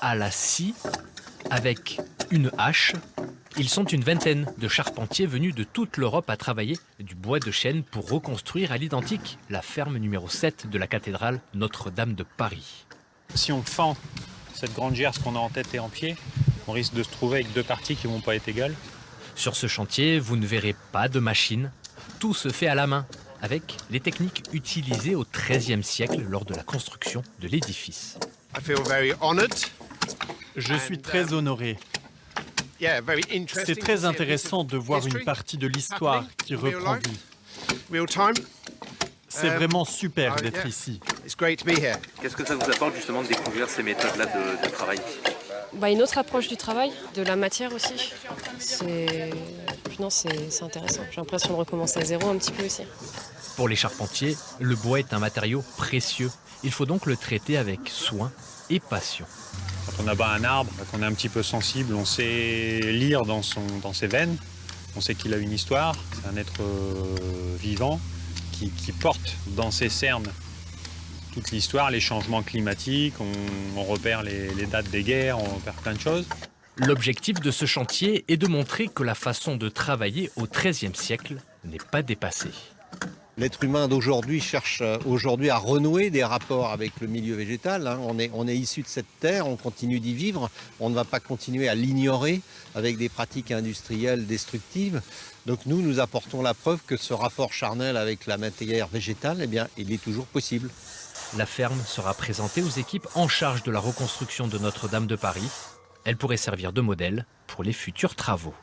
à la scie avec une hache. Ils sont une vingtaine de charpentiers venus de toute l'Europe à travailler du bois de chêne pour reconstruire à l'identique la ferme numéro 7 de la cathédrale Notre-Dame de Paris. Si on fend cette grande gerce qu'on a en tête et en pied, on risque de se trouver avec deux parties qui ne vont pas être égales. Sur ce chantier, vous ne verrez pas de machine. Tout se fait à la main, avec les techniques utilisées au XIIIe siècle lors de la construction de l'édifice. Je suis très honoré. C'est très intéressant de voir une partie de l'histoire qui reprend vie. C'est vraiment super d'être ici. Qu'est-ce que ça vous apporte justement de découvrir ces méthodes-là de travail? Une autre approche du travail, de la matière aussi. C'est intéressant. J'ai l'impression de recommencer à zéro un petit peu aussi. Pour les charpentiers, le bois est un matériau précieux. Il faut donc le traiter avec soin et passion. Quand on abat un arbre, qu'on est un petit peu sensible, on sait lire dans ses veines. On sait qu'il a une histoire, c'est un être vivant qui porte dans ses cernes toute l'histoire, les changements climatiques, on repère les dates des guerres, on repère plein de choses. L'objectif de ce chantier est de montrer que la façon de travailler au XIIIe siècle n'est pas dépassée. L'être humain d'aujourd'hui cherche à renouer des rapports avec le milieu végétal. On est issu de cette terre, on continue d'y vivre. On ne va pas continuer à l'ignorer avec des pratiques industrielles destructives. Donc nous apportons la preuve que ce rapport charnel avec la matière végétale, il est toujours possible. La ferme sera présentée aux équipes en charge de la reconstruction de Notre-Dame de Paris. Elle pourrait servir de modèle pour les futurs travaux.